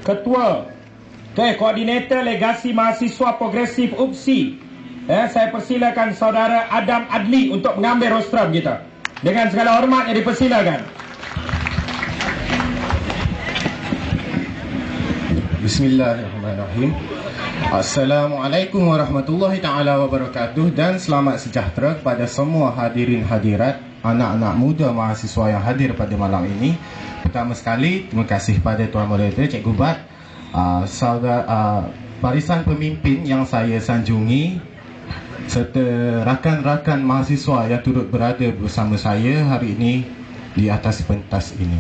Ketua Koordinator Legasi Mahasiswa Progresif UPSI, saya persilakan saudara Adam Adli untuk mengambil rostrum kita. Dengan segala hormat yang dipersilakan. Bismillahirrahmanirrahim. Assalamualaikum warahmatullahi ta'ala wabarakatuh. Dan selamat sejahtera kepada semua hadirin hadirat, anak-anak muda mahasiswa yang hadir pada malam ini. Pertama sekali, terima kasih pada Tuan Moderator, Cikgu Bat, barisan pemimpin yang saya sanjungi, serta rakan-rakan mahasiswa yang turut berada bersama saya hari ini di atas pentas ini.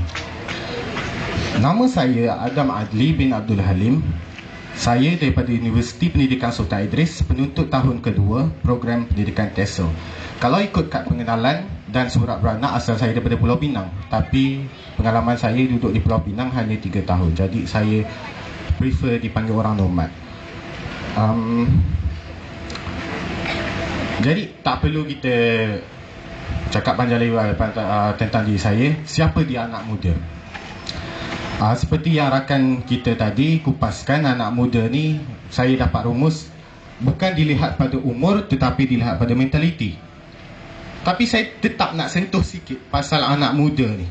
Nama saya Adam Adli bin Abdul Halim. Saya daripada Universiti Pendidikan Sultan Idris, penuntut tahun kedua program pendidikan TESOL. Kalau ikut kad pengenalan dan surat beranak, asal saya daripada Pulau Pinang, tapi pengalaman saya duduk di Pulau Pinang hanya 3 tahun. Jadi saya prefer dipanggil orang nomad. Jadi tak perlu kita cakap panjang lebar tentang diri saya. Siapa dia anak muda? Seperti yang rakan kita tadi kupaskan, anak muda ni saya dapat rumus bukan dilihat pada umur tetapi dilihat pada mentaliti. Tapi saya tetap nak sentuh sikit pasal anak muda ni.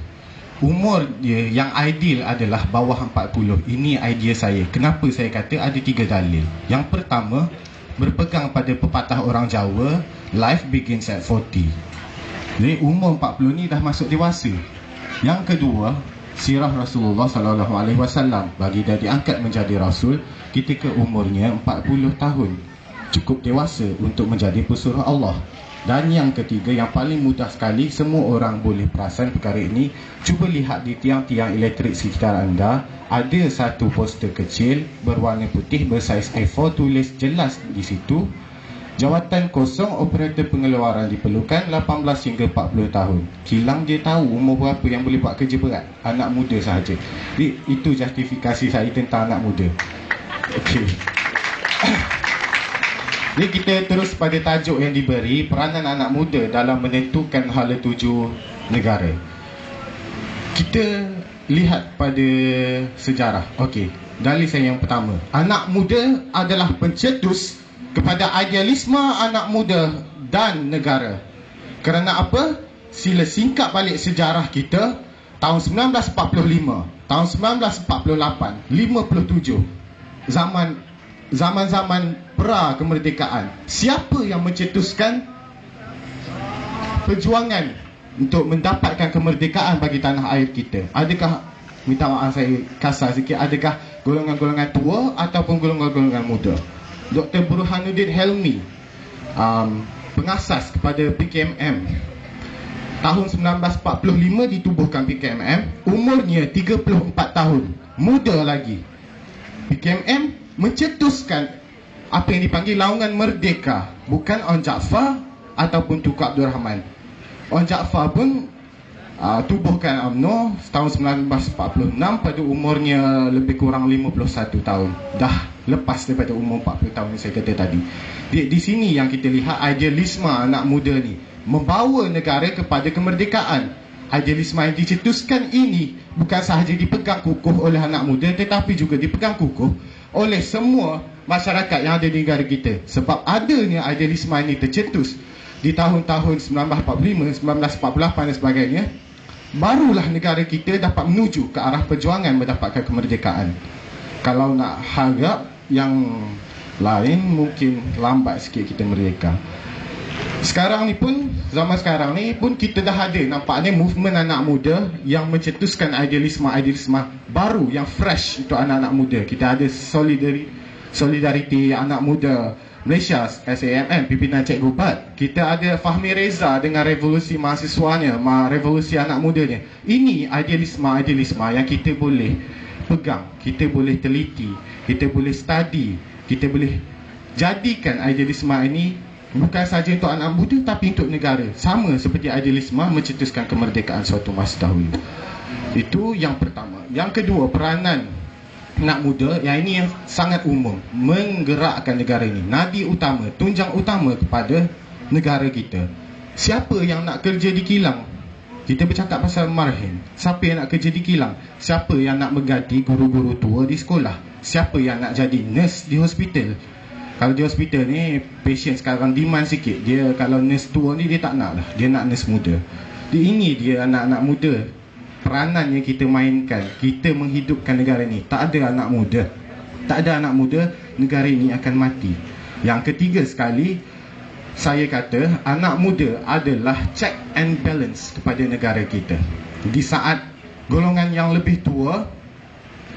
Umur dia yang ideal adalah bawah 40. Ini idea saya. Kenapa saya kata ada 3 dalil. Yang pertama, berpegang pada pepatah orang Jawa, life begins at 40. Jadi umur 40 ni dah masuk dewasa. Yang kedua, sirah Rasulullah SAW, bagi dia diangkat menjadi Rasul ketika umurnya 40 tahun. Cukup dewasa untuk menjadi pesuruh Allah. Dan yang ketiga, yang paling mudah sekali, semua orang boleh perasan perkara ini. Cuba lihat di tiang-tiang elektrik sekitar anda, ada satu poster kecil berwarna putih bersaiz A4, tulis jelas di situ, jawatan kosong, operator pengeluaran diperlukan 18 hingga 40 tahun. Kilang dia tahu umur berapa yang boleh buat kerja berat. Anak muda sahaja. Jadi, itu justifikasi saya tentang anak muda. Okey. Jadi kita terus pada tajuk yang diberi, peranan anak muda dalam menentukan hala tuju negara. Kita lihat pada sejarah. Okey, dalil saya yang pertama. Anak muda adalah pencetus kepada idealisme anak muda dan negara. Kerana apa? Sila singkap balik sejarah kita, tahun 1945, tahun 1948, 57, zaman-zaman pra kemerdekaan. Siapa yang mencetuskan perjuangan untuk mendapatkan kemerdekaan bagi tanah air kita? Adakah, minta maaf saya kasar sikit, adakah golongan-golongan tua ataupun golongan-golongan muda? Dr. Burhanuddin Helmi, pengasas kepada PKMM, tahun 1945 ditubuhkan PKMM. Umurnya 34 tahun, muda lagi. PKMM mencetuskan apa yang dipanggil Laungan Merdeka, bukan On Jaafar ataupun Tunku Abdul Rahman. On Jaafar pun tubuhkan UMNO tahun 1946 pada umurnya lebih kurang 51 tahun. Dah lepas daripada umur 40 tahun yang saya kata tadi. Di sini yang kita lihat idealisme anak muda ni membawa negara kepada kemerdekaan. Idealisme yang dicetuskan ini bukan sahaja dipegang kukuh oleh anak muda, tetapi juga dipegang kukuh oleh semua masyarakat yang ada di negara kita. Sebab adanya idealisme ini tercetus di tahun-tahun 1945, 1948 dan sebagainya, barulah negara kita dapat menuju ke arah perjuangan mendapatkan kemerdekaan. Kalau nak harap yang lain, mungkin lambat sikit kita merdeka. Sekarang ni pun, zaman sekarang ni pun kita dah ada nampaknya movement anak muda yang mencetuskan idealisme baru yang fresh untuk anak-anak muda. Kita ada Solidariti Anak Muda Malaysia, SAMM, pimpinan Cikgu Bat. Kita ada Fahmi Reza dengan revolusi mahasiswanya, revolusi anak mudanya. Ini idealisme yang kita boleh pegang, kita boleh teliti, kita boleh study, kita boleh jadikan idealisme ini bukan saja untuk anak muda tapi untuk negara. Sama seperti idealisme mencetuskan kemerdekaan suatu masa dahulu. Itu yang pertama. Yang kedua, peranan anak muda, yang ini yang sangat umum, menggerakkan negara ini. Nadi utama, tunjang utama kepada negara kita. Siapa yang nak kerja di kilang? Kita bercakap pasal marhen. Siapa yang nak kerja di kilang? Siapa yang nak mengganti guru-guru tua di sekolah? Siapa yang nak jadi nurse di hospital? Kalau di hospital ni, patient sekarang demand sikit. Dia kalau nurse tua ni dia tak nak lah. Dia nak nurse muda. Ini dia anak-anak muda. Peranan yang kita mainkan. Kita menghidupkan negara ni. Tak ada anak muda. Tak ada anak muda, negara ini akan mati. Yang ketiga sekali, saya kata anak muda adalah check and balance kepada negara kita. Di saat golongan yang lebih tua,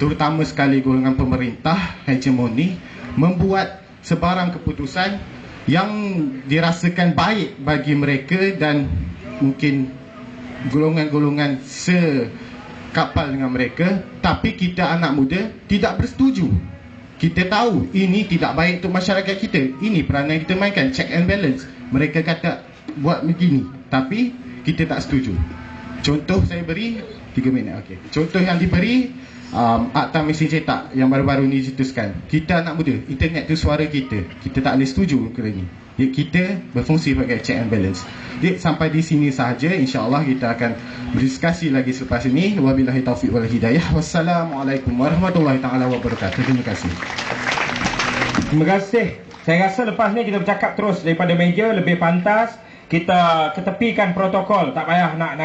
terutama sekali golongan pemerintah hegemoni, membuat sebarang keputusan yang dirasakan baik bagi mereka dan mungkin golongan-golongan sekapal dengan mereka, tapi kita anak muda tidak bersetuju. Kita tahu ini tidak baik untuk masyarakat kita. Ini peranan kita mainkan, check and balance. Mereka kata buat begini, tapi kita tak setuju. Contoh saya beri 3 minit. Okay. Contoh yang diberi Akta Mesin Cetak yang baru-baru ni dicetuskan. Kita anak muda, internet tu suara kita. Kita tak boleh setuju kerana ni. Kita berfungsi sebagai check and balance. Jadi sampai di sini sahaja. InsyaAllah kita akan berdiskusi lagi selepas ini. Wabillahi taufiq wal hidayah. Wassalamualaikum warahmatullahi taala wabarakatuh. Terima kasih. Terima kasih. Saya rasa lepas ni kita bercakap terus daripada meja, lebih pantas. Kita ketepikan protokol. Tak payah nak